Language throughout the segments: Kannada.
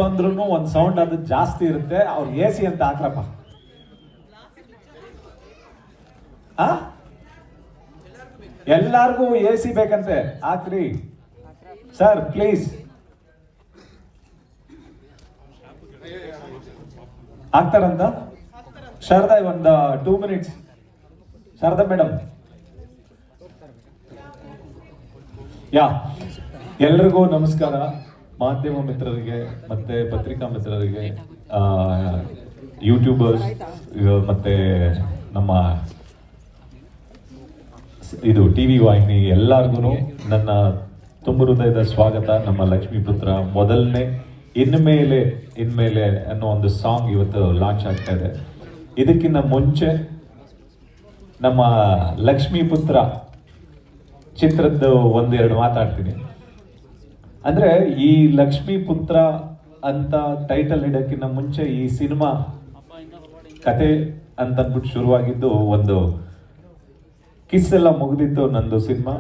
ಬಂದ್ರು ಒಂದು ಸೌಂಡ್ ಅದು ಜಾಸ್ತಿ ಇರುತ್ತೆ. ಅವ್ರು AC ಅಂತ ಹಾಕ್ರಪ್ಪ. ಎಲ್ಲಾರ್ಗೂ AC ಬೇಕಂತೆ, ಹಾಕ್ರಿ ಸರ್ ಪ್ಲೀಸ್. ಹಾಕ್ತಾರಂತ ಶಾರದಾ, ಒಂದು 2 minutes. ಶಾರದಾ ಮೇಡಮ್. ಎಲ್ರಿಗೂ ನಮಸ್ಕಾರ. ಮಾಧ್ಯಮ ಮಿತ್ರರಿಗೆ ಮತ್ತೆ ಪತ್ರಿಕಾ ಮಿತ್ರರಿಗೆ, ಯೂಟ್ಯೂಬರ್ಸ್ ಮತ್ತೆ ನಮ್ಮ ಇದು TV ವಾಹಿನಿ ಎಲ್ಲಾರ್ಗು ನನ್ನ ತುಂಬ ಹೃದಯದ ಸ್ವಾಗತ. ನಮ್ಮ ಲಕ್ಷ್ಮೀಪುತ್ರ ಮೊದಲನೇ ಇನ್ಮೇಲೆ ಅನ್ನೋ ಒಂದು ಸಾಂಗ್ ಇವತ್ತು ಲಾಂಚ್ ಆಗ್ತಾ ಇದೆ. ಇದಕ್ಕಿಂತ ಮುಂಚೆ ನಮ್ಮ ಲಕ್ಷ್ಮೀಪುತ್ರ ಚಿತ್ರದ್ದು ಒಂದೆರಡು ಮಾತಾಡ್ತೀನಿ. ಅಂದ್ರೆ ಈ ಲಕ್ಷ್ಮೀಪುತ್ರ ಅಂತ ಟೈಟಲ್ ಇಡಕ್ಕಿಂತ ಮುಂಚೆ ಈ ಸಿನಿಮಾ ಕತೆ ಅಂತಂದ್ಬಿಟ್ಟು ಶುರುವಾಗಿದ್ದು, ಒಂದು ಕಿಸ್ ಎಲ್ಲ ಮುಗಿದಿತ್ತು ನಂದು ಸಿನಿಮಾ.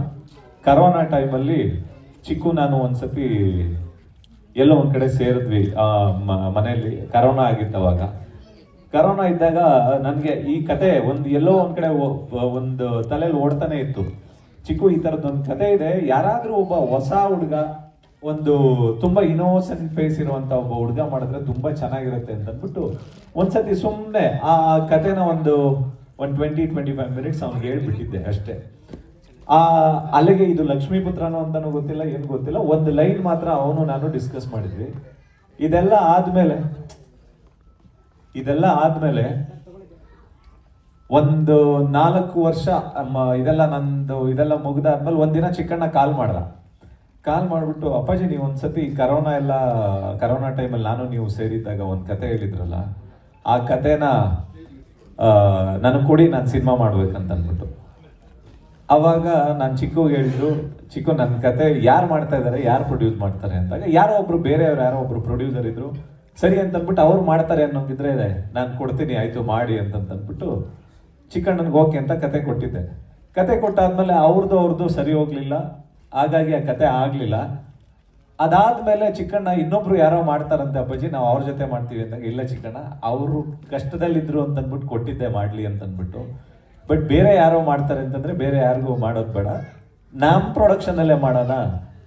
ಕರೋನಾ ಟೈಮಲ್ಲಿ ಚಿಕ್ಕು ನಾನು ಒಂದ್ಸತಿ ಎಲ್ಲೋ ಒಂದ್ ಕಡೆ ಸೇರಿದ್ವಿ ಮನೆಯಲ್ಲಿ. ಕರೋನಾ ಆಗಿತ್ತು ಅವಾಗ. ಕರೋನಾ ಇದ್ದಾಗ ನನಗೆ ಈ ಕತೆ ಎಲ್ಲೋ ಒಂದ್ ಕಡೆ ಒಂದು ತಲೆಯಲ್ಲಿ ಓಡ್ತಾನೆ ಇತ್ತು. ಚಿಕ್ಕು ಈ ತರದೊಂದು ಕತೆ ಇದೆ, ಯಾರಾದ್ರೂ ಒಬ್ಬ ಹೊಸ ಹುಡುಗ, ಒಂದು ತುಂಬಾ ಇನೋಸೆಂಟ್ ಫೇಸ್ ಇರುವಂತ ಒಬ್ಬ ಹುಡುಗ ಮಾಡಿದ್ರೆ ತುಂಬಾ ಚೆನ್ನಾಗಿರುತ್ತೆ ಅಂತ ಅಂದ್ಬಿಟ್ಟು ಒಂದ್ಸತಿ ಸುಮ್ಮನೆ ಆ ಕತೆನ ಒಂದು 20-25 minutes ಅವ್ನಿಗೆ ಹೇಳ್ಬಿಟ್ಟಿದ್ದೆ ಅಷ್ಟೇ. ಅಲ್ಲಿಗೆ ಇದು ಲಕ್ಷ್ಮೀಪುತ್ರನೋ ಅಂತಾನು ಗೊತ್ತಿಲ್ಲ, ಏನು ಗೊತ್ತಿಲ್ಲ. ಒಂದು ಲೈನ್ ಮಾತ್ರ ಅವನು ನಾನು ಡಿಸ್ಕಸ್ ಮಾಡಿದ್ವಿ. ಇದೆಲ್ಲ ಆದ್ಮೇಲೆ ಒಂದು 4 ವರ್ಷ ಇದೆಲ್ಲ ಮುಗ್ದಾದ್ಮೇಲೆ ಒಂದಿನ ಚಿಕ್ಕಣ್ಣ ಕಾಲ್ ಮಾಡ್ಬಿಟ್ಟು, ಅಪ್ಪಾಜಿ ನೀವು ಒಂದ್ಸತಿ ಕರೋನಾ ಟೈಮಲ್ಲಿ ನಾನು ನೀವು ಸೇರಿದ್ದಾಗ ಒಂದು ಕತೆ ಹೇಳಿದ್ರಲ್ಲ, ಆ ಕತೆನ ನನಗೆ ಕೊಡಿ, ನಾನು ಸಿನಿಮಾ ಮಾಡ್ಬೇಕಂತ ಅಂದ್ಬಿಟ್ಟು. ಅವಾಗ ನಾನು ಚಿಕ್ಕುಗೆ ಹೇಳಿದ್ರು, ಚಿಕ್ಕು ನನ್ನ ಕತೆ ಯಾರು ಮಾಡ್ತಾ ಇದ್ದಾರೆ, ಯಾರು ಪ್ರೊಡ್ಯೂಸ್ ಮಾಡ್ತಾರೆ ಅಂದಾಗ, ಯಾರೋ ಒಬ್ರು ಪ್ರೊಡ್ಯೂಸರ್ ಇದ್ರು. ಸರಿ ಅಂತ ಅಂದ್ಬಿಟ್ಟು ಅವ್ರು ಮಾಡ್ತಾರೆ ಅನ್ನೋಂಗಿದ್ರೆ ನಾನು ಕೊಡ್ತೀನಿ, ಆಯ್ತು ಮಾಡಿ ಅಂತಂದ್ಬಿಟ್ಟು ಚಿಕ್ಕಣ್ಣನಿಗೆ ಓಕೆ ಅಂತ ಕತೆ ಕೊಟ್ಟಿದ್ದೆ. ಕತೆ ಕೊಟ್ಟಾದ್ಮೇಲೆ ಅವ್ರದ್ದು ಸರಿ ಹೋಗ್ಲಿಲ್ಲ, ಹಾಗಾಗಿ ಆ ಕತೆ ಆಗ್ಲಿಲ್ಲ. ಅದಾದ್ಮೇಲೆ ಚಿಕ್ಕಣ್ಣ ಇನ್ನೊಬ್ರು ಯಾರೋ ಮಾಡ್ತಾರಂತೆ ಅಪ್ಪಾಜಿ, ನಾವು ಅವ್ರ ಜೊತೆ ಮಾಡ್ತೀವಿ ಅಂದಾಗ, ಇಲ್ಲ ಚಿಕ್ಕಣ್ಣ ಅವರು ಕಷ್ಟದಲ್ಲಿದ್ರು ಅಂತಂದ್ಬಿಟ್ಟು ಕೊಟ್ಟಿದ್ದೆ ಮಾಡ್ಲಿ ಅಂತಂದ್ಬಿಟ್ಟು. ಬಟ್ ಬೇರೆ ಯಾರೋ ಮಾಡ್ತಾರೆ ಅಂತಂದ್ರೆ ಬೇರೆ ಯಾರಿಗೂ ಮಾಡೋದು ಬೇಡ, ನಮ್ಮ ಪ್ರೊಡಕ್ಷನ್ ಅಲ್ಲೇ ಮಾಡೋಣ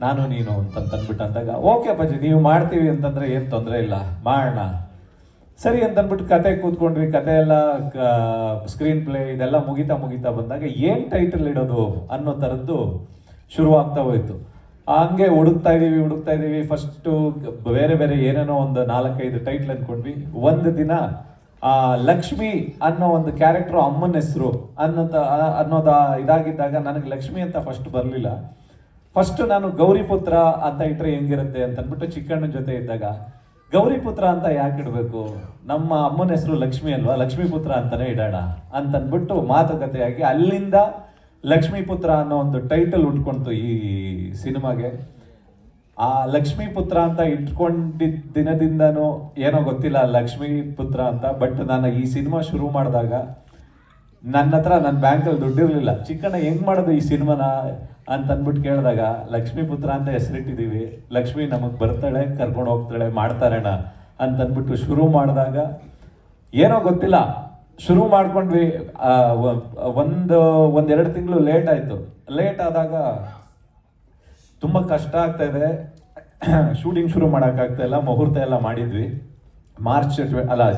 ನಾನು ನೀನು ಅಂತಂದ್ಬಿಟ್ಟು ಅಂದಾಗ, ಓಕೆ ಅಪ್ಪಾಜಿ ನೀವು ಮಾಡ್ತೀವಿ ಅಂತಂದ್ರೆ ಏನ್ ತೊಂದರೆ ಇಲ್ಲ, ಮಾಡೋಣ ಸರಿ ಅಂತಂದ್ಬಿಟ್ಟು ಕತೆ ಕೂತ್ಕೊಂಡ್ವಿ. ಕತೆ ಎಲ್ಲ ಸ್ಕ್ರೀನ್ ಪ್ಲೇ ಇದೆಲ್ಲ ಮುಗಿತಾ ಬಂದಾಗ ಏನ್ ಟೈಟಲ್ ಇಡೋದು ಅನ್ನೋ ತರದ್ದು ಶುರುವಾಗ್ತಾ ಹೋಯ್ತು. ಹಂಗೆ ಹುಡುಕ್ತಾ ಇದೀವಿ. ಫಸ್ಟ್ ಬೇರೆ ಏನೇನೋ ಒಂದು 4-5 ಟೈಟ್ಲ್ ಅನ್ಕೊಂಡ್ವಿ. ಒಂದು ದಿನ ಲಕ್ಷ್ಮಿ ಅನ್ನೋ ಒಂದು ಕ್ಯಾರೆಕ್ಟರ್ ಅಮ್ಮನ ಹೆಸರು ಇದಾಗಿದ್ದಾಗ ನನಗೆ ಲಕ್ಷ್ಮಿ ಅಂತ ಫಸ್ಟ್ ಬರಲಿಲ್ಲ. ಫಸ್ಟ್ ನಾನು ಗೌರಿಪುತ್ರ ಅಂತ ಇಟ್ರೆ ಹೆಂಗಿರುತ್ತೆ ಅಂತ ಅಂದ್ಬಿಟ್ಟು ಚಿಕ್ಕಣ್ಣನ ಜೊತೆ ಇದ್ದಾಗ, ಗೌರಿಪುತ್ರ ಅಂತ ಯಾಕೆ ಇಡಬೇಕು, ನಮ್ಮ ಅಮ್ಮನ ಹೆಸರು ಲಕ್ಷ್ಮಿ ಅಲ್ವಾ, ಲಕ್ಷ್ಮೀಪುತ್ರ ಅಂತಾನೆ ಇಡೋಣ ಅಂತಂದ್ಬಿಟ್ಟು ಮಾತುಕತೆಯಾಗಿ ಅಲ್ಲಿಂದ ಲಕ್ಷ್ಮೀಪುತ್ರ ಅನ್ನೋ ಒಂದು ಟೈಟಲ್ ಉಟ್ಕೊಂತು ಈ ಸಿನಿಮಾಗೆ. ಆ ಲಕ್ಷ್ಮೀಪುತ್ರ ಅಂತ ಇಟ್ಕೊಂಡಿದ್ದ ದಿನದಿಂದನೂ ಏನೋ ಗೊತ್ತಿಲ್ಲ ಲಕ್ಷ್ಮೀಪುತ್ರ ಅಂತ. ಬಟ್ ನಾನು ಈ ಸಿನಿಮಾ ಶುರು ಮಾಡಿದಾಗ ನನ್ನ ಬ್ಯಾಂಕಲ್ಲಿ ದುಡ್ಡಿರ್ಲಿಲ್ಲ. ಚಿಕ್ಕಣ್ಣ ಹೆಂಗ್ ಮಾಡೋದು ಈ ಸಿನಿಮಾನ ಅಂತಂದ್ಬಿಟ್ಟು ಕೇಳಿದಾಗ, ಲಕ್ಷ್ಮೀಪುತ್ರ ಅಂತ ಹೆಸರಿಟ್ಟಿದೀವಿ, ಲಕ್ಷ್ಮಿ ನಮಗ್ ಬರ್ತಾಳೆ, ಕರ್ಕೊಂಡು ಹೋಗ್ತಾಳೆ, ಮಾಡ್ತಾರೇಣ ಅಂತಂದ್ಬಿಟ್ಟು ಶುರು ಮಾಡಿದಾಗ ಏನೋ ಗೊತ್ತಿಲ್ಲ, ಶುರು ಮಾಡ್ಕೊಂಡ್ವಿ. ಒಂದೆರಡು ತಿಂಗಳು ಲೇಟ್ ಆಯ್ತು. ಲೇಟ್ ಆದಾಗ ತುಂಬಾ ಕಷ್ಟ ಆಗ್ತಾ ಇದೆ, ಶೂಟಿಂಗ್ ಶುರು ಮಾಡೋಕ್ಕಾಗ್ತಾ ಇಲ್ಲ. ಮುಹೂರ್ತ ಎಲ್ಲ ಮಾಡಿದ್ವಿ,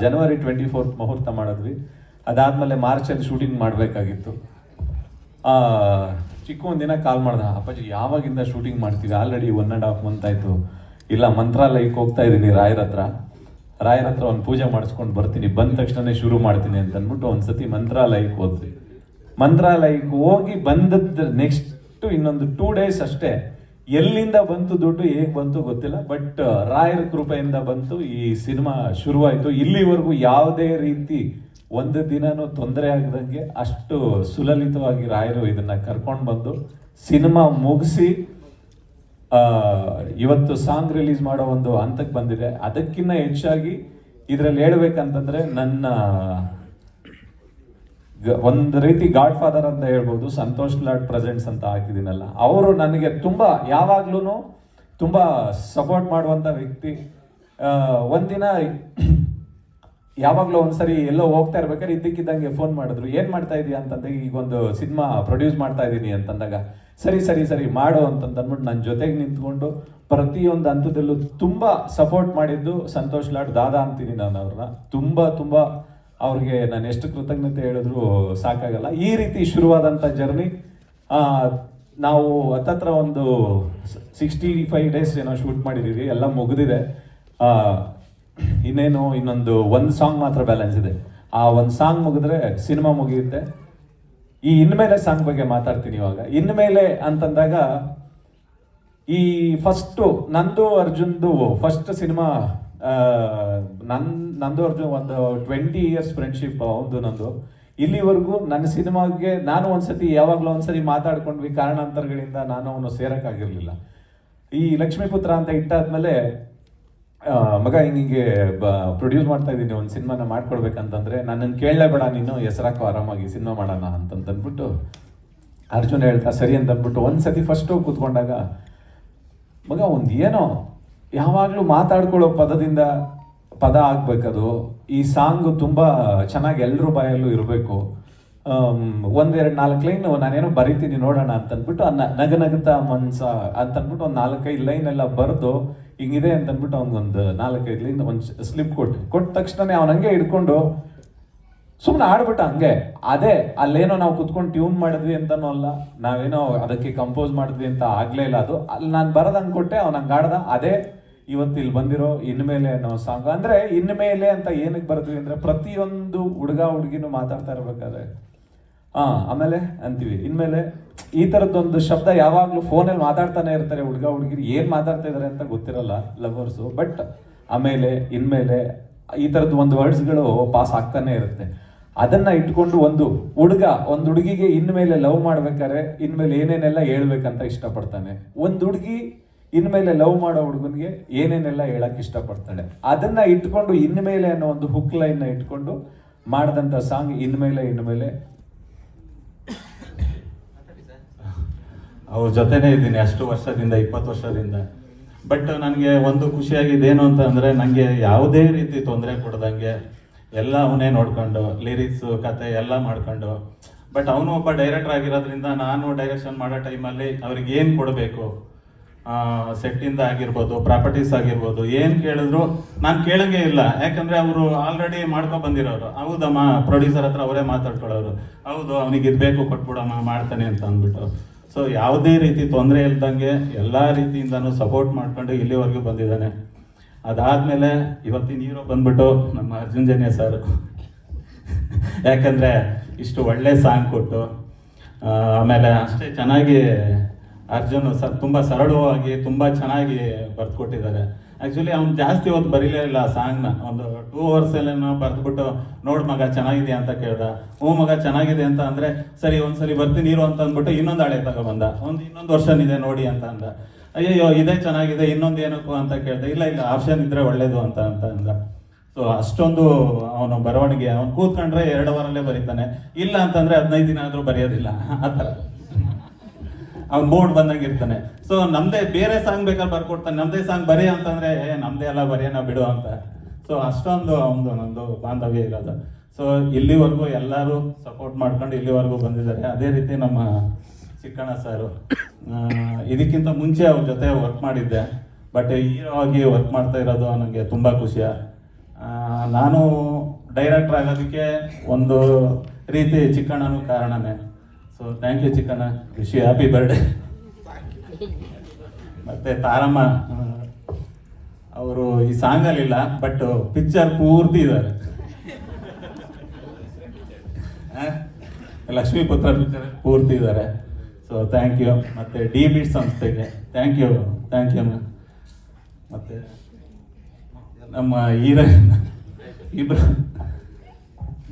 ಜನವರಿ 24 ಮುಹೂರ್ತ ಮಾಡಿದ್ವಿ. ಅದಾದ್ಮೇಲೆ ಮಾರ್ಚಲ್ಲಿ ಶೂಟಿಂಗ್ ಮಾಡಬೇಕಾಗಿತ್ತು. ಚಿಕ್ಕ ಒಂದಿನ ಕಾಲ್ ಮಾಡ್ದ, ಅಪ್ಪಾಜಿ ಯಾವಾಗಿಂದ ಶೂಟಿಂಗ್ ಮಾಡ್ತೀವಿ, ಆಲ್ರೆಡಿ 1.5 month ಆಯ್ತು. ಇಲ್ಲ ಮಂತ್ರಾಲಯಕ್ಕೆ ಹೋಗ್ತಾ ಇದ್ದೀನಿ, ರಾಯರ ಹತ್ರ ಒಂದು ಪೂಜೆ ಮಾಡಿಸ್ಕೊಂಡು ಬರ್ತೀನಿ, ಬಂದ ತಕ್ಷಣನೇ ಶುರು ಮಾಡ್ತೀನಿ ಅಂತ ಅಂದ್ಬಿಟ್ಟು ಒಂದ್ಸತಿ ಮಂತ್ರಾಲಯಕ್ಕೆ ಹೋದ್ವಿ. ಮಂತ್ರಾಲಯಕ್ಕೆ ಹೋಗಿ ಬಂದದ್ದು ನೆಕ್ಸ್ಟ್ ಇನ್ನೊಂದು 2 days ಅಷ್ಟೇ. ಎಲ್ಲಿಂದ ಬಂತು ದುಡ್ಡು, ಹೇಗೆ ಬಂತು ಗೊತ್ತಿಲ್ಲ, ಬಟ್ ರಾಯರ ಕೃಪೆಯಿಂದ ಬಂತು. ಈ ಸಿನಿಮಾ ಶುರುವಾಯ್ತು. ಇಲ್ಲಿವರೆಗೂ ಯಾವುದೇ ರೀತಿ ಒಂದು ದಿನನೂ ತೊಂದರೆ ಆಗದಂಗೆ ಅಷ್ಟು ಸುಲಲಿತವಾಗಿ ರಾಯರು ಇದನ್ನ ಕರ್ಕೊಂಡು ಬಂದು ಸಿನಿಮಾ ಮುಗಿಸಿ ಇವತ್ತು ಸಾಂಗ್ ರಿಲೀಸ್ ಮಾಡೋ ಒಂದು ಹಂತಕ್ಕೆ ಬಂದಿದೆ. ಅದಕ್ಕಿಂತ ಹೆಚ್ಚಾಗಿ ಇದರಲ್ಲಿ ಹೇಳ್ಬೇಕಂತಂದ್ರೆ, ನನ್ನ ಒಂದು ರೀತಿ ಗಾಡ್ ಫಾದರ್ ಅಂತ ಹೇಳ್ಬೋದು, ಸಂತೋಷ್ ಲಾಡ್ ಪ್ರೆಸೆಂಟ್ಸ್ ಅಂತ ಹಾಕಿದ್ದೀನಲ್ಲ, ಅವರು ನನಗೆ ಯಾವಾಗ್ಲೂ ತುಂಬಾ ಸಪೋರ್ಟ್ ಮಾಡುವಂತ ವ್ಯಕ್ತಿ. ಒಂದಿನ ಯಾವಾಗಲೂ ಒಂದ್ಸರಿ ಎಲ್ಲೋ ಹೋಗ್ತಾ ಇರ್ಬೇಕಾದ್ರೆ ಇದ್ದಕ್ಕಿದ್ದಂಗೆ ಫೋನ್ ಮಾಡಿದ್ರು, ಏನು ಮಾಡ್ತಾ ಇದೀಯ ಅಂತಂದಾಗ, ಈಗ ಒಂದು ಸಿನಿಮಾ ಪ್ರೊಡ್ಯೂಸ್ ಮಾಡ್ತಾ ಇದ್ದೀನಿ ಅಂತಂದಾಗ, ಸರಿ ಸರಿ ಸರಿ ಮಾಡು ಅಂತಂದ್ಬಿಟ್ಟು ನನ್ನ ಜೊತೆಗೆ ನಿಂತ್ಕೊಂಡು ಪ್ರತಿಯೊಂದು ಹಂತದಲ್ಲೂ ತುಂಬ ಸಪೋರ್ಟ್ ಮಾಡಿದ್ದು ಸಂತೋಷ್ ಲಾಡ್ ದಾದಾ ಅಂತೀನಿ ನಾನು ಅವ್ರನ್ನ. ತುಂಬ ಅವ್ರಿಗೆ ನಾನು ಎಷ್ಟು ಕೃತಜ್ಞತೆ ಹೇಳಿದ್ರು ಸಾಕಾಗಲ್ಲ. ಈ ರೀತಿ ಶುರುವಾದಂಥ ಜರ್ನಿ ನಾವು ಹತ್ತತ್ರ ಒಂದು 65 ಡೇಸ್ ಏನೋ ಶೂಟ್ ಮಾಡಿದ್ದೀವಿ, ಎಲ್ಲ ಮುಗಿದಿದೆ. ಇನ್ನೇನು ಒಂದು ಸಾಂಗ್ ಮಾತ್ರ ಬ್ಯಾಲೆನ್ಸ್ ಇದೆ. ಆ ಒಂದು ಸಾಂಗ್ ಮುಗಿದ್ರೆ ಸಿನಿಮಾ ಮುಗಿಯುತ್ತೆ. ಈ ಇನ್ಮೇಲೆ ಸಾಂಗ್ ಬಗ್ಗೆ ಮಾತಾಡ್ತೀನಿ ಇವಾಗ. ಇನ್ಮೇಲೆ ಅಂತಂದಾಗ ಈ ನಂದು ಅರ್ಜುನ್ದು ಫಸ್ಟ್ ಸಿನಿಮಾ, ನಂದು ಅರ್ಜುನ್ ಒಂದು 20 ಇಯರ್ಸ್ ಫ್ರೆಂಡ್ಶಿಪ್ ಅವ್ದು ನಂದು. ಇಲ್ಲಿವರೆಗೂ ನನ್ನ ಸಿನಿಮಾಗೆ ನಾನು ಒಂದ್ಸತಿ ಯಾವಾಗಲೂ ಒಂದ್ಸರಿ ಮಾತಾಡ್ಕೊಂಡ್ವಿ, ಕಾರಣಾಂತರಗಳಿಂದ ನಾನು ಅವನು ಸೇರಕ್ಕಾಗಿರ್ಲಿಲ್ಲ. ಈ ಲಕ್ಷ್ಮೀಪುತ್ರ ಅಂತ ಇಟ್ಟಾದ್ಮೇಲೆ ಮಗ ಹಿಂಗೆ ಪ್ರೊಡ್ಯೂಸ್ ಮಾಡ್ತಾ ಇದ್ದೀನಿ, ಒಂದು ಸಿನಿಮಾನ ಮಾಡ್ಕೊಡ್ಬೇಕಂತಂದ್ರೆ ನನ್ನನ್ನು ಕೇಳಲೇಬೇಡ, ನೀನು ಹೆಸರಾಕೋ ಆರಾಮಾಗಿ ಸಿನಿಮಾ ಮಾಡೋಣ ಅಂತಂದ್ಬಿಟ್ಟು ಅರ್ಜುನ್ ಹೇಳ್ತಾ ಸರಿ ಅಂತಂದ್ಬಿಟ್ಟು ಒಂದ್ಸತಿ ಫಸ್ಟು ಕೂತ್ಕೊಂಡಾಗ, ಮಗ ಒಂದು ಏನೋ ಯಾವಾಗಲೂ ಮಾತಾಡ್ಕೊಳ್ಳೋ ಪದ ಆಗ್ಬೇಕದು. ಈ ಸಾಂಗು ತುಂಬ ಚೆನ್ನಾಗಿ ಎಲ್ಲರೂ ಬಾಯಲ್ಲೂ ಇರಬೇಕು. 1-2-4 ಲೈನು ನಾನೇನೋ ಬರಿತೀನಿ ನೋಡೋಣ ಅಂತಂದ್ಬಿಟ್ಟು ನಗನಗುತ್ತಾ ಮನ್ಸ ಅಂತಂದ್ಬಿಟ್ಟು ಒಂದು 4-5 ಲೈನ್ ಎಲ್ಲ ಬರೆದು ಹಿಂಗಿದೆ ಅಂತಂದ್ಬಿಟ್ಟು ಅವ್ನಿಗೊಂದು 4-5 ಲೈನ್ ಒಂದು ಸ್ಲಿಪ್ ಕೊಟ್ಟ ತಕ್ಷಣ ಅವ್ನು ಹಂಗೆ ಹಿಡ್ಕೊಂಡು ಸುಮ್ಮನೆ ಆಡ್ಬಿಟ್ಟ ಹಂಗೆ. ಅದೇ ಅಲ್ಲೇನೋ ನಾವು ಕುತ್ಕೊಂಡು ಟ್ಯೂನ್ ಮಾಡಿದ್ವಿ ಅಂತನೂ ಅಲ್ಲ, ನಾವೇನೋ ಅದಕ್ಕೆ ಕಂಪೋಸ್ ಮಾಡಿದ್ವಿ ಅಂತ ಆಗ್ಲೇ ಇಲ್ಲ. ಅದು ಅಲ್ಲಿ ನಾನು ಬರೋದಂಗೆ ಕೊಟ್ಟೆ, ಅವ್ನು ಹಂಗೆ ಆಡ್ದ. ಅದೇ ಇವತ್ತು ಇಲ್ಲಿ ಬಂದಿರೋ ಇನ್ಮೇಲೆ ಅನ್ನೋ ಸಾಂಗ್. ಅಂದ್ರೆ ಇನ್ಮೇಲೆ ಅಂತ ಏನಕ್ಕೆ ಬರೆದ್ವಿ ಅಂದ್ರೆ ಪ್ರತಿಯೊಂದು ಹುಡುಗ ಹುಡುಗಿನೂ ಮಾತಾಡ್ತಾ ಇರ್ಬೇಕಾದ್ರೆ ಆಮೇಲೆ ಅಂತೀವಿ ಇನ್ಮೇಲೆ. ಈ ಥರದ್ದೊಂದು ಶಬ್ದ ಯಾವಾಗಲೂ ಫೋನಲ್ಲಿ ಮಾತಾಡ್ತಾನೆ ಇರ್ತಾರೆ ಹುಡುಗ ಹುಡುಗಿರು, ಏನು ಮಾತಾಡ್ತಾ ಇದ್ದಾರೆ ಅಂತ ಗೊತ್ತಿರಲ್ಲ ಲವರ್ಸು. ಬಟ್ ಆಮೇಲೆ ಇನ್ಮೇಲೆ ಈ ಥರದ್ದು ಒಂದು ವರ್ಡ್ಸ್ಗಳು ಪಾಸ್ ಆಗ್ತಾನೆ ಇರುತ್ತೆ. ಅದನ್ನ ಇಟ್ಕೊಂಡು ಒಂದು ಹುಡುಗಿಗೆ ಇನ್ಮೇಲೆ ಲವ್ ಮಾಡ್ಬೇಕಾದ್ರೆ ಇನ್ಮೇಲೆ ಏನೇನೆಲ್ಲ ಹೇಳ್ಬೇಕಂತ ಇಷ್ಟಪಡ್ತಾನೆ, ಒಂದು ಹುಡುಗಿ ಇನ್ಮೇಲೆ ಲವ್ ಮಾಡೋ ಹುಡುಗನಿಗೆ ಏನೇನೆಲ್ಲ ಹೇಳಕ್ ಇಷ್ಟಪಡ್ತಾಳೆ. ಅದನ್ನ ಇಟ್ಕೊಂಡು ಇನ್ಮೇಲೆ ಅನ್ನೋ ಒಂದು ಹುಕ್ ಲೈನ್ ನ ಇಟ್ಕೊಂಡು ಮಾಡಿದಂತ ಸಾಂಗ್ ಇನ್ಮೇಲೆ. ಅವ್ರ ಜೊತೆನೇ ಇದ್ದೀನಿ ಅಷ್ಟು ವರ್ಷದಿಂದ, 20 ವರ್ಷದಿಂದ. ಬಟ್ ನನಗೆ ಒಂದು ಖುಷಿಯಾಗಿದ್ದೇನು ಅಂತ ಅಂದರೆ, ನನಗೆ ಯಾವುದೇ ರೀತಿ ತೊಂದರೆ ಕೊಡ್ದಂಗೆ ಎಲ್ಲ ಅವನೇ ನೋಡ್ಕೊಂಡು ಲಿರಿಕ್ಸು ಕತೆ ಎಲ್ಲ ಮಾಡ್ಕೊಂಡು. ಬಟ್ ಅವನು ಒಬ್ಬ ಡೈರೆಕ್ಟರ್ ಆಗಿರೋದ್ರಿಂದ ನಾನು ಡೈರೆಕ್ಷನ್ ಮಾಡೋ ಟೈಮಲ್ಲಿ ಅವ್ರಿಗೆ ಏನು ಕೊಡಬೇಕು, ಸೆಟ್ಟಿಂದ ಆಗಿರ್ಬೋದು, ಪ್ರಾಪರ್ಟೀಸ್ ಆಗಿರ್ಬೋದು, ಏನು ಕೇಳಿದ್ರು ನಾನು ಕೇಳಂಗೆ ಇಲ್ಲ. ಯಾಕಂದರೆ ಅವರು ಆಲ್ರೆಡಿ ಮಾಡ್ಕೊ ಬಂದಿರೋರು. ಹೌದಮ್ಮ ಪ್ರೊಡ್ಯೂಸರ್ ಹತ್ರ ಅವರೇ ಮಾತಾಡ್ಕೊಳ್ಳೋರು, ಹೌದು ಅವನಿಗೆ ಇರಬೇಕು ಕೊಟ್ಬಿಡಮ್ಮ ಮಾಡ್ತಾನೆ ಅಂತ ಅಂದ್ಬಿಟ್ಟು. ಸೊ ಯಾವುದೇ ರೀತಿ ತೊಂದರೆ ಇಲ್ದಂಗೆ ಎಲ್ಲ ರೀತಿಯಿಂದನೂ ಸಪೋರ್ಟ್ ಮಾಡ್ಕೊಂಡು ಇಲ್ಲಿವರೆಗೂ ಬಂದಿದ್ದಾನೆ. ಅದಾದಮೇಲೆ ಇವತ್ತಿನ ಹೀರೋ ಬಂದ್ಬಿಟ್ಟು ನಮ್ಮ ಅರ್ಜುನ್ ಜನ್ಯ ಸರ್. ಯಾಕಂದರೆ ಇಷ್ಟು ಒಳ್ಳೆ ಸಾಂಗ್ ಕೊಟ್ಟು, ಆಮೇಲೆ ಅಷ್ಟೇ ಚೆನ್ನಾಗಿ ಅರ್ಜುನ್ ತುಂಬ ಸರಳವಾಗಿ ತುಂಬ ಚೆನ್ನಾಗಿ ಬರ್ದುಕೊಟ್ಟಿದ್ದಾರೆ. ಆ್ಯಕ್ಚುಲಿ ಅವ್ನು ಜಾಸ್ತಿ ಹೊತ್ತು ಬರೀಲೇ ಇಲ್ಲ ಆ ಸಾಂಗ್ನ. ಒಂದು 2 hours ಬರೆದ್ಬಿಟ್ಟು ನೋಡು ಮಗ ಚೆನ್ನಾಗಿದೆ ಅಂತ ಕೇಳ್ದ. ಮಗ ಚೆನ್ನಾಗಿದೆ ಅಂತ ಅಂದರೆ ಸರಿ ಒಂದ್ಸರಿ ಬರ್ತೀನಿ ಇರು ಅಂತ ಅಂದ್ಬಿಟ್ಟು ಇನ್ನೊಂದು ಹಳೆ ತಗೊಬಂದ. ಇನ್ನೊಂದು ವರ್ಷನ್ ಇದೆ ನೋಡಿ ಅಂತ ಅಂದ. ಅಯ್ಯಯ್ಯೋ ಇದೇ ಚೆನ್ನಾಗಿದೆ ಇನ್ನೊಂದು ಏನಕ್ಕೂ ಅಂತ ಕೇಳ್ದೆ. ಇಲ್ಲ ಆಪ್ಷನ್ ಇದ್ರೆ ಒಳ್ಳೇದು ಅಂತ ಅಂದ. ಸೊ ಅಷ್ಟೊಂದು ಅವನು ಬರವಣಿಗೆ, ಅವ್ನು ಕೂತ್ಕೊಂಡ್ರೆ 2 ವಾರಲ್ಲೇ ಬರೀತಾನೆ. ಇಲ್ಲ ಅಂತಂದ್ರೆ 15 ದಿನ ಆದ್ರೂ ಬರೆಯೋದಿಲ್ಲ ಆ ಥರ. ಅವ್ನು ಮೂಡ್ ಬಂದಂಗೆ ಇರ್ತಾನೆ. ಸೊ ನಮ್ದೇ ಬೇರೆ ಸಾಂಗ್ ಬೇಕಾದ್ರೆ ಬರ್ಕೊಡ್ತಾನೆ, ನಮ್ದೇ ಸಾಂಗ್ ಬರೀ ಅಂತಂದ್ರೆ ನಮ್ದೇ ಎಲ್ಲ ಬರೆಯೋಣ ಬಿಡು ಅಂತ. ಸೊ ಅಷ್ಟೊಂದು ಅವನು ನಂದು ಬಾಂಧವ್ಯ ಇರೋದು. ಸೊ ಇಲ್ಲಿವರೆಗೂ ಎಲ್ಲರೂ ಸಪೋರ್ಟ್ ಮಾಡ್ಕೊಂಡು ಇಲ್ಲಿವರೆಗೂ ಬಂದಿದ್ದಾರೆ. ಅದೇ ರೀತಿ ನಮ್ಮ ಚಿಕ್ಕಣ್ಣ ಸಾರು, ಇದಕ್ಕಿಂತ ಮುಂಚೆ ಅವ್ರ ಜೊತೆ ವರ್ಕ್ ಮಾಡಿದ್ದೆ. ಬಟ್ ಹೀರೋ ಆಗಿ ವರ್ಕ್ ಮಾಡ್ತಾ ಇರೋದು ನನಗೆ ತುಂಬ ಖುಷಿಯ. ನಾನು ಡೈರೆಕ್ಟರ್ ಆಗೋದಕ್ಕೆ ಒಂದು ರೀತಿ ಚಿಕ್ಕಣ್ಣನೂ ಕಾರಣನೇ. So thank you Chikkanna, wish you happy birthday. ಮತ್ತೆ ತಾರಮ್ಮ ಅವರು ಈ ಸಾಂಗಲ್ಲಿಲ್ಲ, ಬಟ್ ಪಿಕ್ಚರ್ ಪೂರ್ತಿ ಇದ್ದಾರೆ. ಲಕ್ಷ್ಮೀಪುತ್ರ ಪಿಕ್ಚರ್ ಪೂರ್ತಿ ಇದ್ದಾರೆ. So thank you. ಮತ್ತು ಡಿ ಬೀಟ್ ಸಂಸ್ಥೆಗೆ ಥ್ಯಾಂಕ್ ಯು ಮತ್ತು ನಮ್ಮ ಹೀರೋಯಿನ್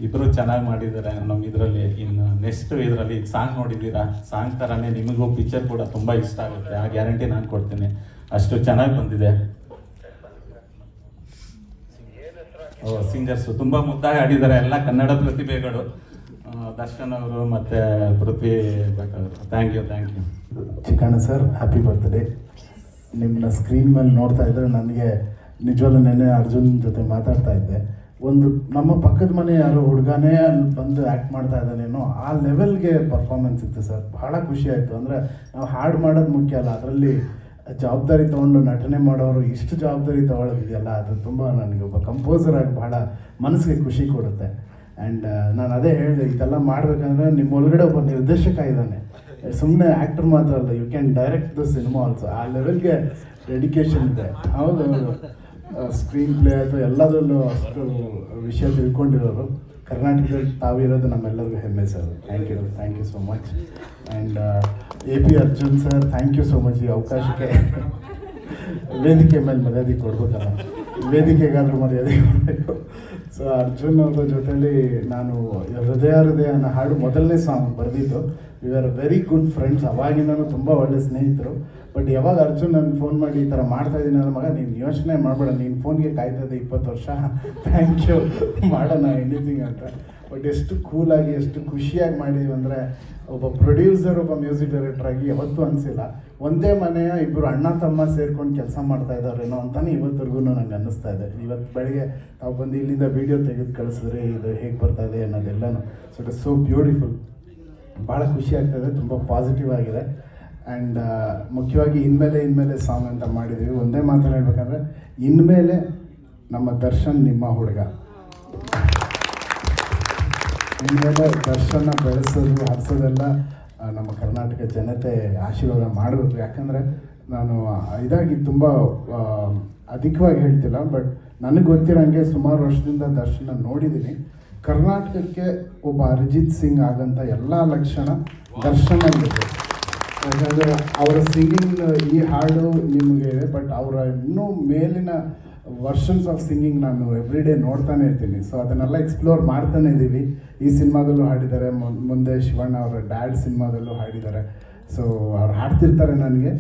ಇಬ್ಬರು ಚೆನ್ನಾಗಿ ಮಾಡಿದ್ದಾರೆ ನಮ್ಮ ಇದರಲ್ಲಿ. ಇನ್ನು ನೆಕ್ಸ್ಟ್ ಇದರಲ್ಲಿ ಸಾಂಗ್ ನೋಡಿದ್ದೀರಾ, ಸಾಂಗ್ ಥರನೇ ನಿಮಗೂ ಪಿಕ್ಚರ್ ಕೂಡ ತುಂಬ ಇಷ್ಟ ಆಗುತ್ತೆ, ಆ ಗ್ಯಾರಂಟಿ ನಾನು ಕೊಡ್ತೀನಿ. ಅಷ್ಟು ಚೆನ್ನಾಗಿ ಬಂದಿದೆ. ಸಿಂಗರ್ಸು ತುಂಬ ಮುದ್ದಾಗಿ ಆಡಿದ್ದಾರೆ, ಎಲ್ಲ ಕನ್ನಡ ಪ್ರತಿಭೆಗಳು. ದರ್ಶನ್ ಅವರು ಮತ್ತು ಪೃಥ್ವಿ ಭಟ್ ಅವರು. Thank you. Chikkanna sir, happy birthday. ನಿಮ್ಮನ್ನ ಸ್ಕ್ರೀನ್ ಮೇಲೆ ನೋಡ್ತಾ ಇದ್ರೆ ನನಗೆ ನಿಜವಾಗ್ಲೂ ನೆನ್ನೆ ಅರ್ಜುನ್ ಜೊತೆ ಮಾತಾಡ್ತಾ ಇದ್ದೆ, ಒಂದು ನಮ್ಮ ಪಕ್ಕದ ಮನೆ ಯಾರೋ ಹುಡುಗನೇ ಅಲ್ಲಿ ಬಂದು ಆ್ಯಕ್ಟ್ ಮಾಡ್ತಾ ಇದ್ದಾನೇನೋ ಆ ಲೆವೆಲ್ಗೆ ಪರ್ಫಾರ್ಮೆನ್ಸ್ ಇತ್ತು ಸರ್. ಭಾಳ ಖುಷಿ ಆಯಿತು. ಅಂದರೆ ನಾವು ಹಾಡು ಮಾಡೋದು ಮುಖ್ಯ ಅಲ್ಲ, ಅದರಲ್ಲಿ ಜವಾಬ್ದಾರಿ ತೊಗೊಂಡು ನಟನೆ ಮಾಡೋರು ಇಷ್ಟು ಜವಾಬ್ದಾರಿ ತೊಗೊಳ್ಳೋದಿದೆಯಲ್ಲ, ಅದು ತುಂಬ ನನಗೆ ಒಬ್ಬ ಕಂಪೋಸರ್ ಆಗಿ ಭಾಳ ಮನಸ್ಸಿಗೆ ಖುಷಿ ಕೊಡುತ್ತೆ. ಆ್ಯಂಡ್ ನಾನು ಅದೇ ಹೇಳಿದೆ, ಇದೆಲ್ಲ ಮಾಡಬೇಕಂದ್ರೆ ನಿಮ್ಮ ಒಳಗಡೆ ಒಬ್ಬ ನಿರ್ದೇಶಕ ಇದ್ದಾನೆ, ಸುಮ್ಮನೆ ಆ್ಯಕ್ಟರ್ ಮಾತ್ರ ಅಲ್ಲ, you can direct the cinema also. ಆ ಲೆವೆಲ್ಗೆ ಡೆಡಿಕೇಶನ್ ಇದೆ. ಹೌದು, ಸ್ಕ್ರೀನ್ ಪ್ಲೇ ಆಯಿತು ಎಲ್ಲದರಲ್ಲೂ ಅಷ್ಟು ವಿಷಯ ತಿಳ್ಕೊಂಡಿರೋರು. ಕರ್ನಾಟಕದಲ್ಲಿ ತಾವಿರೋದು ನಮ್ಮೆಲ್ಲರಿಗೂ ಹೆಮ್ಮೆ sir. Thank you so much. And AP Arjun sir, thank you so much ಈ ಅವಕಾಶಕ್ಕೆ. ವೇದಿಕೆ ಮೇಲೆ ಮರ್ಯಾದೆ ಕೊಡ್ಬೇಕಲ್ಲ, ವೇದಿಕೆಗಾದರೂ ಮರ್ಯಾದೆ ಕೊಡಬೇಕು. ಸೊ ಅರ್ಜುನ್ ಅವ್ರ ಜೊತೆಲಿ ನಾನು ಹೃದಯ ಅನ್ನೋ ಹಾಡು ಮೊದಲನೇ ಸಾಂಗ್ ಬರೆದಿದ್ದು. We are very good friends, ಅವಾಗಿಂದನೂ ತುಂಬ ಒಳ್ಳೆ ಸ್ನೇಹಿತರು. ಬಟ್ ಯಾವಾಗ ಅರ್ಜುನ್ ನನಗೆ ಫೋನ್ ಮಾಡಿ ಈ ಥರ ಮಾಡ್ತಾ ಇದ್ದೀನಿ ಅಂದ್ರೆ, ಮಗ ನೀನು ಯೋಚನೆ ಮಾಡಬೇಡ, ನೀನು ಫೋನ್ಗೆ ಕಾಯ್ತದೆ 20 ವರ್ಷ, ಥ್ಯಾಂಕ್ ಯು, ಮಾಡೋಣ ಎನಿಥಿಂಗ್ ಅಂತ. ಬಟ್ ಎಷ್ಟು ಕೂಲಾಗಿ ಎಷ್ಟು ಖುಷಿಯಾಗಿ ಮಾಡಿದ್ದೀವಿ ಅಂದರೆ, ಒಬ್ಬ ಪ್ರೊಡ್ಯೂಸರ್ ಒಬ್ಬ ಮ್ಯೂಸಿಕ್ ಡೈರೆಕ್ಟರ್ ಆಗಿ ಯಾವತ್ತೂ ಅನಿಸಿಲ್ಲ. ಒಂದೇ ಮನೆಯ ಇಬ್ಬರು ಅಣ್ಣ ತಮ್ಮ ಸೇರ್ಕೊಂಡು ಕೆಲಸ ಮಾಡ್ತಾ ಇದ್ದಾರೇನೋ ಅಂತಲೇ ಇವತ್ತರೆಗೂ ನಂಗೆ ಅನ್ನಿಸ್ತಾ ಇದೆ. ಇವತ್ತು ಬೆಳಗ್ಗೆ ತಾವು ಬಂದು ಇಲ್ಲಿಂದ ವೀಡಿಯೋ ತೆಗೆದು ಕಳಿಸಿದ್ರೆ ಇದು ಹೇಗೆ ಬರ್ತಾ ಇದೆ ಅನ್ನೋದೆಲ್ಲನೂ. So it is so beautiful. ಭಾಳ ಖುಷಿ ಆಗ್ತಾಯಿದೆ, ತುಂಬ ಪಾಸಿಟಿವ್ ಆಗಿದೆ. ಆ್ಯಂಡ್ ಮುಖ್ಯವಾಗಿ ಇನ್ಮೇಲೆ ಸಾಂಗ್ ಅಂತ ಮಾಡಿದ್ದೀವಿ. ಒಂದೇ ಮಾತು ಹೇಳ್ಬೇಕಂದ್ರೆ, ಇನ್ಮೇಲೆ ನಮ್ಮ ದರ್ಶನ್ ನಿಮ್ಮ ಹುಡುಗ, ಇನ್ಮೇಲೆ ದರ್ಶನ ಬೆಳೆಸೋದು ಹರಿಸೋದೆಲ್ಲ ನಮ್ಮ ಕರ್ನಾಟಕ ಜನತೆ ಆಶೀರ್ವಾದ ಮಾಡಬೇಕು. ಯಾಕಂದರೆ ನಾನು ಇದಾಗಿ ತುಂಬ ಅಧಿಕವಾಗಿ ಹೇಳ್ತಿಲ್ಲ, ಬಟ್ ನನಗೆ ಗೊತ್ತಿರೋಂಗೆ ಸುಮಾರು ವರ್ಷದಿಂದ ದರ್ಶನ ನೋಡಿದ್ದೀನಿ. ಕರ್ನಾಟಕಕ್ಕೆ ಒಬ್ಬ ಅರಿಜಿತ್ ಸಿಂಗ್ ಆಗಂಥ ಎಲ್ಲ ಲಕ್ಷಣ ದರ್ಶನಲ್ಲಿದೆ. ಯಾಕಂದರೆ ಅವರ ಸಿಂಗಿಂಗ್ ಈ ಹಾಡು ನಿಮಗೆ ಇದೆ, ಬಟ್ ಅವರ ಇನ್ನೂ ಮೇಲಿನ ವರ್ಷನ್ಸ್ ಆಫ್ ಸಿಂಗಿಂಗ್ ನಾನು ಎವ್ರಿ ಡೇ ನೋಡ್ತಾನೆ ಇರ್ತೀನಿ. ಸೊ ಅದನ್ನೆಲ್ಲ ಎಕ್ಸ್ಪ್ಲೋರ್ ಮಾಡ್ತಾನೆ ಇದ್ದೀವಿ. ಈ ಸಿನಿಮಾದಲ್ಲೂ ಹಾಡಿದ್ದಾರೆ, ಮುಂದೆ ಶಿವಣ್ಣ ಅವರ ಡ್ಯಾಡ್ ಸಿನಿಮಾದಲ್ಲೂ ಹಾಡಿದ್ದಾರೆ. ಸೊ ಅವ್ರು ಹಾಡ್ತಿರ್ತಾರೆ ನನಗೆ.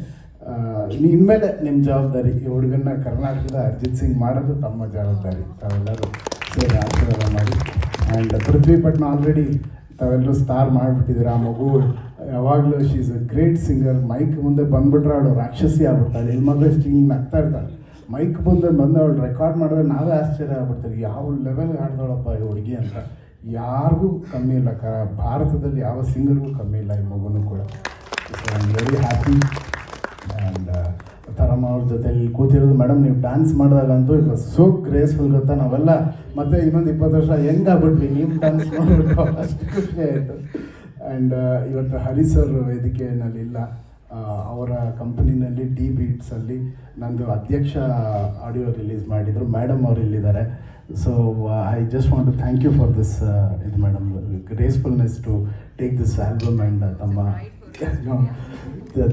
ಇನ್ಮೇಲೆ ನಿಮ್ಮ ಜವಾಬ್ದಾರಿ, ಈ ಹುಡುಗನ್ನ ಕರ್ನಾಟಕದ ಅರಿಜಿತ್ ಸಿಂಗ್ ಮಾಡೋದು ತಮ್ಮ ಜವಾಬ್ದಾರಿ. ತಾವೆಲ್ಲರೂ ಸೇರಿ ಆಶೀರ್ವಾದ ಮಾಡಿ. ಆ್ಯಂಡ್ ಪೃಥ್ವಿ ಪಟ್ನ ಆಲ್ರೆಡಿ ತಾವೆಲ್ಲರೂ ಸ್ಟಾರ್ ಮಾಡಿಬಿಟ್ಟಿದ್ದೀರ. ಆ ಮಗು ಯಾವಾಗಲೂ she is a great singer. Mic ಮುಂದೆ ಬಂದುಬಿಟ್ರೆ ಅವಳು ರಾಕ್ಷಸಿ ಆಗ್ಬಿಡ್ತಾಳೆ. ಹೆಣ್ಮಕ್ಳು ಹಿಂಗೆ ನಗ್ತಾ ಇರ್ತಾಳೆ. ಮೈಕ್ ಬಂದು ಅವಳು ರೆಕಾರ್ಡ್ ಮಾಡಿದ್ರೆ ನಾವೇ ಆಶ್ಚರ್ಯ ಆಗ್ಬಿಡ್ತೀವಿ, ಯಾವ ಲೆವೆಲ್ಗೆ ಹಾಡ್ತಾಳಪ್ಪ ಈ ಹುಡುಗಿ ಅಂತ. ಯಾರಿಗೂ ಕಮ್ಮಿ ಇಲ್ಲ, ಭಾರತದಲ್ಲಿ ಯಾವ ಸಿಂಗರ್ಗೂ ಕಮ್ಮಿ ಇಲ್ಲ ಈ ಮಗುನೂ ಕೂಡ. So I am very happy. And Taramma ಅವ್ರ ಜೊತೆ ಇಲ್ಲಿ ಕೂತಿರೋದು, ಮೇಡಮ್ ನೀವು ಡ್ಯಾನ್ಸ್ ಮಾಡಿದಾಗಂತೂ ಇಟ್ ವಾಸ್ ಸೋ ಗ್ರೇಸ್ಫುಲ್. ಗೊತ್ತಾ, ನಾವೆಲ್ಲ ಮತ್ತೆ ಇನ್ನೊಂದು 20 ವರ್ಷ ಹೆಂಗಾಗ್ಬಿಟ್ವಿ ನೀವು ಡ್ಯಾನ್ಸ್ ಮಾಡಿಬಿಟ್ಟು, ಅಷ್ಟು ಖುಷಿ ಆಯಿತು. ಆ್ಯಂಡ್ ಇವತ್ತು ಹರಿ ಸರ್ ವೇದಿಕೆಯಲ್ಲಿ ಇಲ್ಲ, ಅವರ ಕಂಪನಿನಲ್ಲಿ ಡಿ ಬೀಟ್ಸಲ್ಲಿ ನಂದು ಅಧ್ಯಕ್ಷ ಆಡಿಯೋ ರಿಲೀಸ್ ಮಾಡಿದರು. ಮೇಡಮ್ ಅವರು ಇಲ್ಲಿದ್ದಾರೆ. So I just want to thank you for this ಇದು madam gracefulness to take this album. And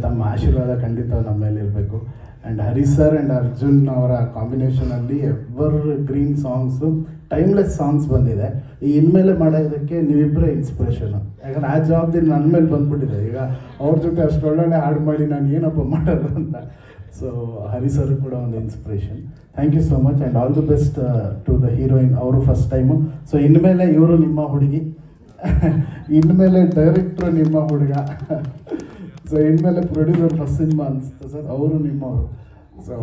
ತಮ್ಮ ಆಶೀರ್ವಾದ ಖಂಡಿತ ನಮ್ಮ ಮೇಲೆ ಇರಬೇಕು. And Hari sir and Arjun ಅವರ ಕಾಂಬಿನೇಷನಲ್ಲಿ evergreen songs, timeless songs ಬಂದಿದೆ. ಈ ಇನ್ಮೇಲೆ ಮಾಡೋದಕ್ಕೆ ನೀವಿಬ್ಬರೇ ಇನ್ಸ್ಪಿರೇಷನು. ಯಾಕಂದ್ರೆ ಆ ಜವಾಬ್ದಾರಿ ನನ್ನ ಮೇಲೆ ಬಂದುಬಿಟ್ಟಿದೆ. ಈಗ ಅವ್ರ ಜೊತೆ ಅಷ್ಟು ಒಳ್ಳೊಳ್ಳೆ ಹಾಡು ಮಾಡಿ ನಾನು ಏನಪ್ಪ ಮಾಡೋದು ಅಂತ. ಸೊ ಹರಿ ಸರ್ ಕೂಡ ಒಂದು inspiration. Thank you so much and all the best to the heroine. ಅವರು ಫಸ್ಟ್ ಟೈಮು. ಸೊ ಇನ್ಮೇಲೆ ಇವರು ನಿಮ್ಮ ಹುಡುಗಿ, ಇನ್ಮೇಲೆ ಡೈರೆಕ್ಟ್ರು ನಿಮ್ಮ ಹುಡುಗ, ಸೊ ಇನ್ಮೇಲೆ ಪ್ರೊಡ್ಯೂಸರ್ ಫಸ್ಟ್ ಸಿನಿಮಾ ಅನಿಸುತ್ತೆ ಸರ್, ಅವರು ನಿಮ್ಮವರು. ಸೊ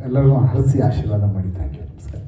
ಎಲ್ಲರೂ ಹರಿಸಿ ಆಶೀರ್ವಾದ ಮಾಡಿ. Thank you. ನಮಸ್ಕಾರ.